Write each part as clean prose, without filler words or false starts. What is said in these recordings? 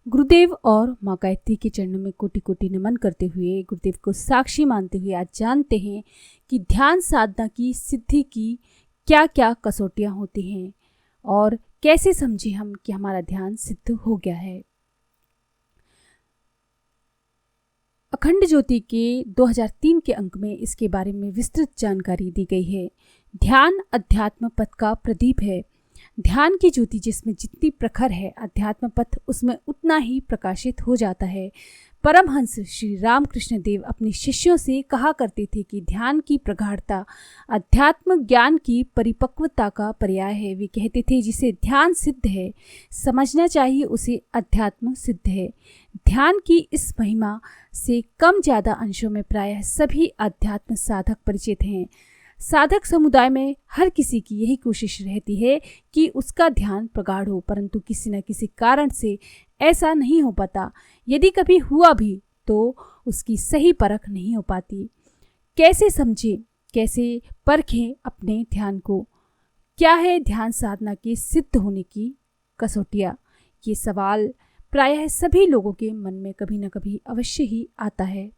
गुरुदेव और माँ गायत्री के चरणों में कोटि कोटि नमन करते हुए, गुरुदेव को साक्षी मानते हुए आज जानते हैं कि ध्यान साधना की सिद्धि की क्या क्या कसौटियाँ होती हैं और कैसे समझे हम कि हमारा ध्यान सिद्ध हो गया है। अखंड ज्योति के 2003 के अंक में इसके बारे में विस्तृत जानकारी दी गई है। ध्यान अध्यात्म पथ का प्रदीप है। ध्यान की ज्योति जिसमें जितनी प्रखर है, अध्यात्म पथ उसमें उतना ही प्रकाशित हो जाता है। परमहंस श्री रामकृष्ण देव अपने शिष्यों से कहा करते थे कि ध्यान की प्रगाढ़ता अध्यात्म ज्ञान की परिपक्वता का पर्याय है। वे कहते थे जिसे ध्यान सिद्ध है, समझना चाहिए उसे अध्यात्म सिद्ध है। ध्यान की इस महिमा से कम ज्यादा अंशों में प्रायः सभी अध्यात्म साधक परिचित हैं। साधक समुदाय में हर किसी की यही कोशिश रहती है कि उसका ध्यान प्रगाढ़ हो, परंतु किसी न किसी कारण से ऐसा नहीं हो पाता। यदि कभी हुआ भी तो उसकी सही परख नहीं हो पाती। कैसे समझें, कैसे परखें अपने ध्यान को? क्या है ध्यान साधना के सिद्ध होने की कसौटियाँ? ये सवाल प्रायः सभी लोगों के मन में कभी न कभी अवश्य ही आता है।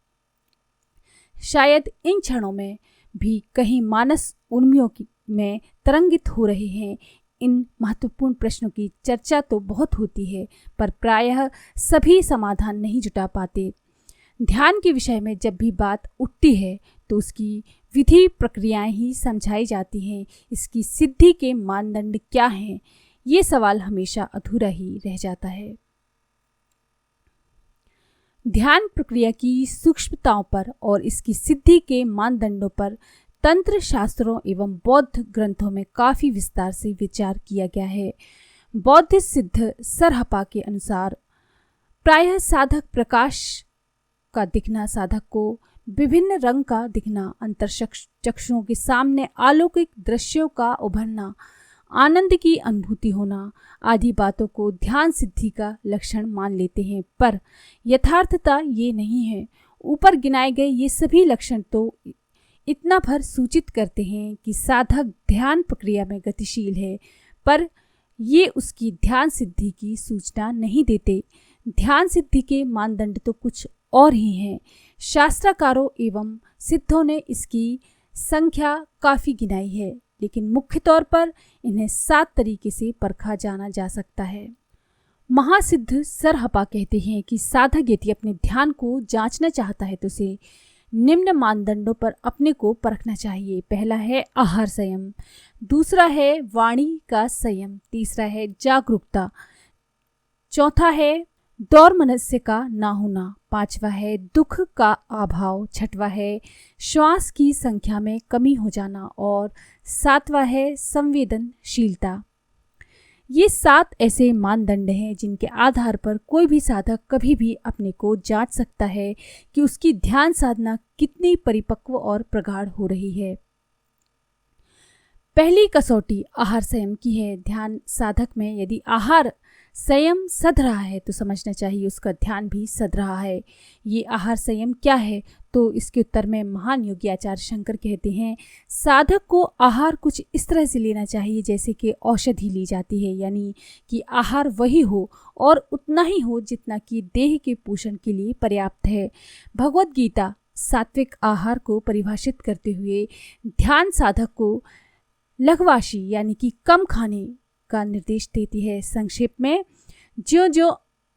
शायद इन क्षणों में भी कहीं मानस उर्मियों में तरंगित हो रहे हैं। इन महत्वपूर्ण प्रश्नों की चर्चा तो बहुत होती है, पर प्रायः सभी समाधान नहीं जुटा पाते। ध्यान के विषय में जब भी बात उठती है तो उसकी विधि प्रक्रियाएं ही समझाई जाती हैं। इसकी सिद्धि के मानदंड क्या हैं, ये सवाल हमेशा अधूरा ही रह जाता है। ध्यान प्रक्रिया की सूक्ष्मताओं पर और इसकी सिद्धि के मानदंडों पर तंत्र शास्त्रों एवं बौद्ध ग्रंथों में काफी विस्तार से विचार किया गया है। बौद्ध सिद्ध सरहपा के अनुसार प्रायः साधक प्रकाश का दिखना, साधक को विभिन्न रंग का दिखना, अंतर्चक्षुओं के सामने अलौकिक दृश्यों का उभरना, आनंद की अनुभूति होना आदि बातों को ध्यान सिद्धि का लक्षण मान लेते हैं, पर यथार्थता ये नहीं है। ऊपर गिनाए गए ये सभी लक्षण तो इतना भर सूचित करते हैं कि साधक ध्यान प्रक्रिया में गतिशील है, पर ये उसकी ध्यान सिद्धि की सूचना नहीं देते। ध्यान सिद्धि के मानदंड तो कुछ और ही हैं। शास्त्रकारों एवं सिद्धों ने इसकी संख्या काफ़ी गिनाई है, लेकिन मुख्य तौर पर इन्हें 7 तरीके से परखा जाना जा सकता है। महासिद्ध सरहपा कहते हैं कि साधक यदि अपने ध्यान को जांचना चाहता है तो उसे निम्न मानदंडों पर अपने को परखना चाहिए। पहला है आहार संयम, दूसरा है वाणी का संयम, तीसरा है जागरूकता, चौथा है दौर मनस्य का ना होना, पांचवा है दुख का अभाव, छठवा है श्वास की संख्या में कमी हो जाना और सातवां है संवेदनशीलता। ये 7 ऐसे मानदंड हैं जिनके आधार पर कोई भी साधक कभी भी अपने को जांच सकता है कि उसकी ध्यान साधना कितनी परिपक्व और प्रगाढ़ हो रही है। पहली कसौटी आहार संयम की है। ध्यान साधक में यदि आहार संयम सध रहा है तो समझना चाहिए उसका ध्यान भी सध रहा है। ये आहार संयम क्या है? तो इसके उत्तर में महान योगी आचार्य शंकर कहते हैं, साधक को आहार कुछ इस तरह से लेना चाहिए जैसे कि औषधि ली जाती है, यानी कि आहार वही हो और उतना ही हो जितना कि देह के पोषण के लिए पर्याप्त है। भगवद गीता सात्विक आहार को परिभाषित करते हुए ध्यान साधक को लघवाशी यानी कि कम खाने का निर्देश देती है। संक्षेप में, जो जो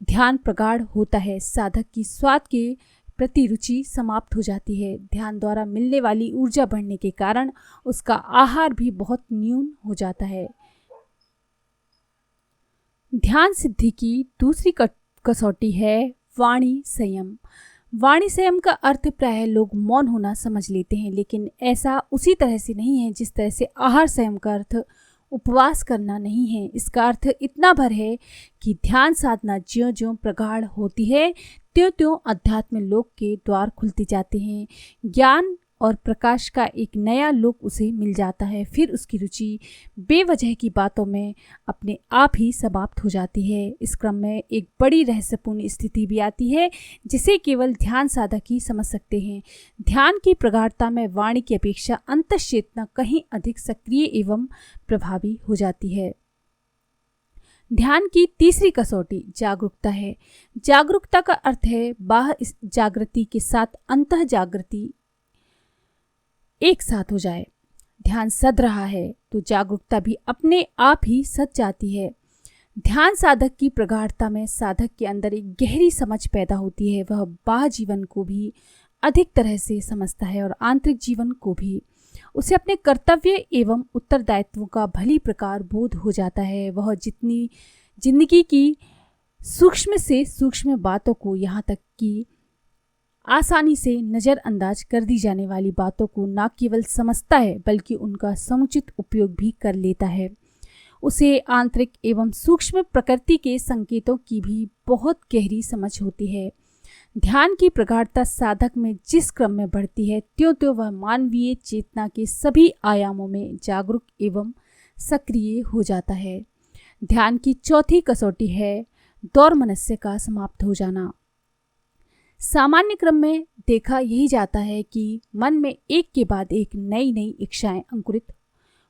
ध्यान प्रगाढ़ होता है साधक की स्वाद के प्रति रुचि समाप्त हो जाती है। ध्यान द्वारा मिलने वाली ऊर्जा बढ़ने के कारण उसका आहार भी बहुत न्यून हो जाता है। ध्यान सिद्धि की दूसरी कसौटी है वाणी संयम। वाणी संयम का अर्थ प्रायः लोग मौन होना समझ लेते हैं, लेकिन ऐसा उसी तरह से नहीं है जिस तरह से आहार संयम का अर्थ उपवास करना नहीं है। इसका अर्थ इतना भर है कि ध्यान साधना ज्यों ज्यों प्रगाढ़ होती है त्यों त्यों अध्यात्म लोक के द्वार खुलते जाते हैं। ज्ञान और प्रकाश का एक नया लोक उसे मिल जाता है। फिर उसकी रुचि बेवजह की बातों में अपने आप ही समाप्त हो जाती है। इस क्रम में एक बड़ी रहस्यपूर्ण स्थिति भी आती है जिसे केवल ध्यान साधक ही समझ सकते हैं। ध्यान की प्रगाढ़ता में वाणी की अपेक्षा अंतःचेतना कहीं अधिक सक्रिय एवं प्रभावी हो जाती है। ध्यान की तीसरी कसौटी जागरूकता है। जागरूकता का अर्थ है बाह्य जागृति के साथ अंतः जागृति एक साथ हो जाए। ध्यान सध रहा है तो जागरूकता भी अपने आप ही सध जाती है। ध्यान साधक की प्रगाढ़ता में साधक के अंदर एक गहरी समझ पैदा होती है। वह बाह्य जीवन को भी अधिक तरह से समझता है और आंतरिक जीवन को भी। उसे अपने कर्तव्य एवं उत्तरदायित्वों का भली प्रकार बोध हो जाता है। वह जितनी जिंदगी की सूक्ष्म से सूक्ष्म बातों को, यहाँ तक कि आसानी से नज़रअंदाज कर दी जाने वाली बातों को न केवल समझता है बल्कि उनका समुचित उपयोग भी कर लेता है। उसे आंतरिक एवं सूक्ष्म प्रकृति के संकेतों की भी बहुत गहरी समझ होती है। ध्यान की प्रगाढ़ता साधक में जिस क्रम में बढ़ती है त्यों त्यों वह मानवीय चेतना के सभी आयामों में जागरूक एवं सक्रिय हो जाता है। ध्यान की चौथी कसौटी है दौर्मनस्य का समाप्त हो जाना। सामान्य क्रम में देखा यही जाता है कि मन में एक के बाद एक नई नई इच्छाएं अंकुरित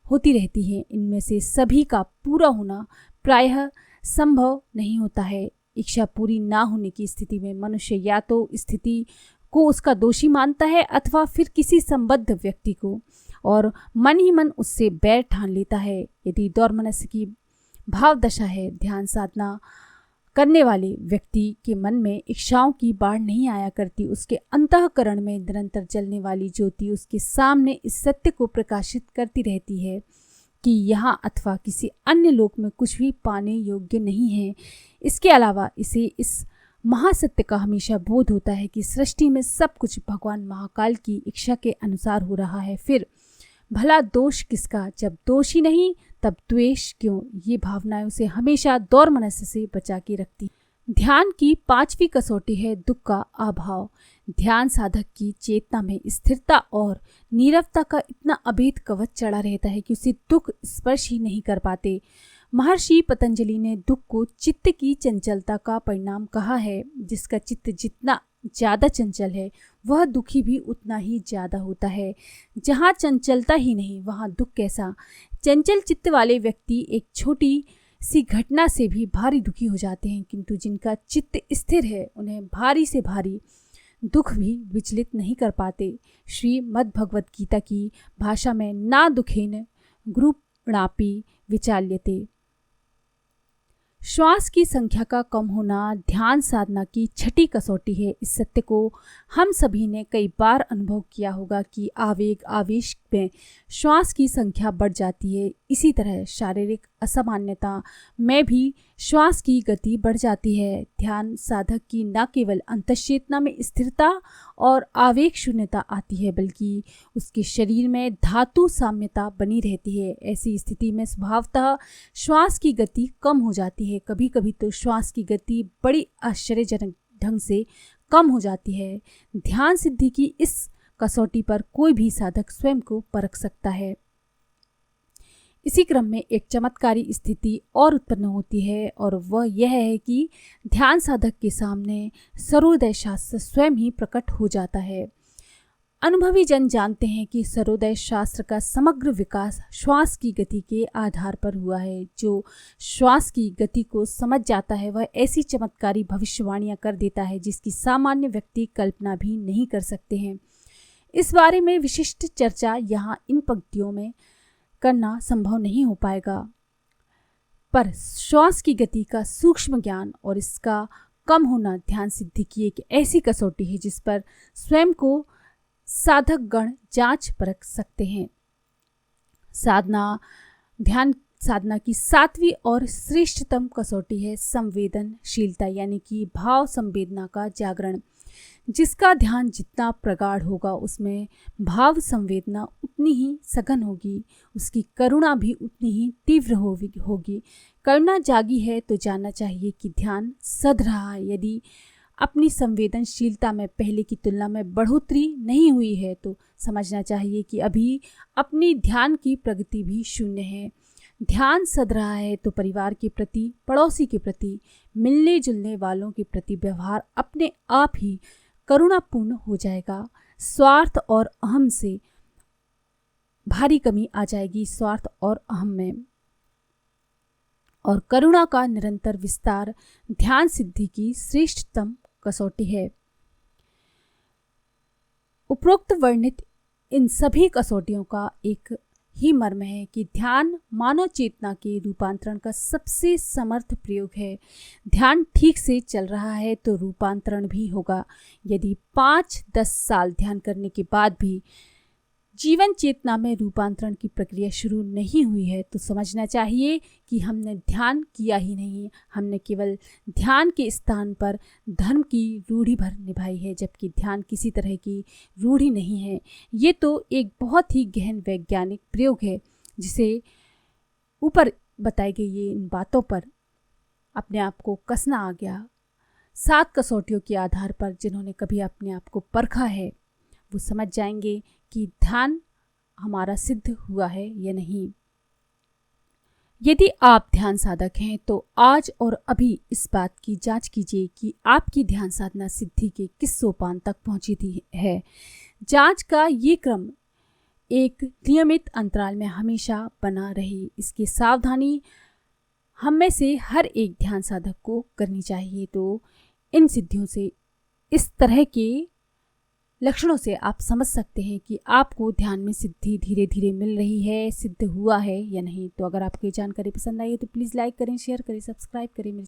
होती रहती हैं। इनमें से सभी का पूरा होना प्रायः संभव नहीं होता है। इच्छा पूरी ना होने की स्थिति में मनुष्य या तो स्थिति को उसका दोषी मानता है अथवा फिर किसी संबद्ध व्यक्ति को, और मन ही मन उससे बैर ठान लेता है। यदि दौर्मनस्य की भाव दशा है, ध्यान साधना करने वाले व्यक्ति के मन में इच्छाओं की बाढ़ नहीं आया करती। उसके अंतःकरण में निरंतर जलने वाली ज्योति उसके सामने इस सत्य को प्रकाशित करती रहती है कि यहाँ अथवा किसी अन्य लोक में कुछ भी पाने योग्य नहीं है। इसके अलावा इसे इस महासत्य का हमेशा बोध होता है कि सृष्टि में सब कुछ भगवान महाकाल की इच्छा के अनुसार हो रहा है। फिर भला दोष किसका? जब दोष ही नहीं तब द्वेष क्यों? ये भावनाएं उसे हमेशा दौर्मनस्य से बचा के रखती। ध्यान की पांचवी कसौटी है दुख का अभाव। ध्यान साधक की चेतना में स्थिरता और नीरवता का इतना अभेद कवच चढ़ा रहता है कि उसे दुख स्पर्श ही नहीं कर पाते। महर्षि पतंजलि ने दुख को चित्त की चंचलता का परिणाम कहा है। जिसका चित्त जितना ज्यादा चंचल है वह दुखी भी उतना ही ज्यादा होता है। जहाँ चंचलता ही नहीं वहाँ दुख कैसा? चंचल चित्त वाले व्यक्ति एक छोटी सी घटना से भी भारी दुखी हो जाते हैं, किंतु जिनका चित्त स्थिर है उन्हें भारी से भारी दुख भी विचलित नहीं कर पाते। श्रीमद् भगवद गीता की भाषा में ना दुखेन ग्रुणापि विचाल्यते। श्वास की संख्या का कम होना ध्यान साधना की छठी कसौटी है। इस सत्य को हम सभी ने कई बार अनुभव किया होगा कि आवेग आवेश में श्वास की संख्या बढ़ जाती है। इसी तरह शारीरिक असामान्यता में भी श्वास की गति बढ़ जाती है। ध्यान साधक की न केवल अंतश्चेतना में स्थिरता और आवेग शून्यता आती है बल्कि उसके शरीर में धातु साम्यता बनी रहती है। ऐसी स्थिति में स्वभावतः श्वास की गति कम हो जाती है। कभी कभी तो श्वास की गति बड़ी आश्चर्यजनक ढंग से कम हो जाती है। ध्यान सिद्धि की इस कसौटी पर कोई भी साधक स्वयं को परख सकता है। इसी क्रम में एक चमत्कारी स्थिति और उत्पन्न होती है और वह यह है कि ध्यान साधक के सामने सर्वोदय शास्त्र स्वयं ही प्रकट हो जाता है। अनुभवी जन जानते हैं कि सर्वोदय शास्त्र का समग्र विकास श्वास की गति के आधार पर हुआ है। जो श्वास की गति को समझ जाता है वह ऐसी चमत्कारी भविष्यवाणियां कर देता है जिसकी सामान्य व्यक्ति कल्पना भी नहीं कर सकते हैं। इस बारे में विशिष्ट चर्चा यहाँ इन पंक्तियों में करना संभव नहीं हो पाएगा, पर श्वास की गति का सूक्ष्म ज्ञान और इसका कम होना ध्यान सिद्धि की एक ऐसी कसौटी है जिस पर स्वयं को साधक गण जांच परख सकते हैं। ध्यान साधना की सातवीं और श्रेष्ठतम कसौटी है संवेदनशीलता, यानी कि भाव संवेदना का जागरण। जिसका ध्यान जितना प्रगाढ़ होगा उसमें भाव संवेदना उतनी ही सघन होगी, उसकी करुणा भी उतनी ही तीव्र होगी। करुणा जागी है तो जानना चाहिए कि ध्यान सध रहा है। यदि अपनी संवेदनशीलता में पहले की तुलना में बढ़ोतरी नहीं हुई है तो समझना चाहिए कि अभी अपनी ध्यान की प्रगति भी शून्य है। ध्यान सध रहा है तो परिवार के प्रति, पड़ोसी के प्रति, मिलने जुलने वालों के प्रति व्यवहार अपने आप ही करुणापूर्ण हो जाएगा। स्वार्थ और अहम से भारी कमी आ जाएगी। स्वार्थ और अहम में और करुणा का निरंतर विस्तार ध्यान सिद्धि की श्रेष्ठतम कसौटी है। उपरोक्त वर्णित इन सभी कसौटियों का एक ही मर्म है कि ध्यान मानव चेतना के रूपांतरण का सबसे समर्थ प्रयोग है। ध्यान ठीक से चल रहा है तो रूपांतरण भी होगा। यदि 5-10 साल ध्यान करने के बाद भी जीवन चेतना में रूपांतरण की प्रक्रिया शुरू नहीं हुई है तो समझना चाहिए कि हमने ध्यान किया ही नहीं, हमने केवल ध्यान के स्थान पर धर्म की रूढ़ी भर निभाई है, जबकि ध्यान किसी तरह की रूढ़ी नहीं है। ये तो एक बहुत ही गहन वैज्ञानिक प्रयोग है जिसे ऊपर बताई गई ये इन बातों पर अपने आप को कसना आ गया। 7 कसौटियों के आधार पर जिन्होंने कभी अपने आप को परखा है वो समझ जाएंगे कि ध्यान हमारा सिद्ध हुआ है या नहीं। यदि आप ध्यान साधक हैं तो आज और अभी इस बात की जांच कीजिए कि आपकी ध्यान साधना सिद्धि के किस सोपान तक पहुंची थी है। जांच का ये क्रम एक नियमित अंतराल में हमेशा बना रहे, इसकी सावधानी हम में से हर एक ध्यान साधक को करनी चाहिए। तो इन सिद्धियों से, इस तरह के लक्षणों से आप समझ सकते हैं कि आपको ध्यान में सिद्धि धीरे धीरे मिल रही है, सिद्ध हुआ है या नहीं। तो अगर आपको ये जानकारी पसंद आई है तो प्लीज़ लाइक करें, शेयर करें, सब्सक्राइब करें।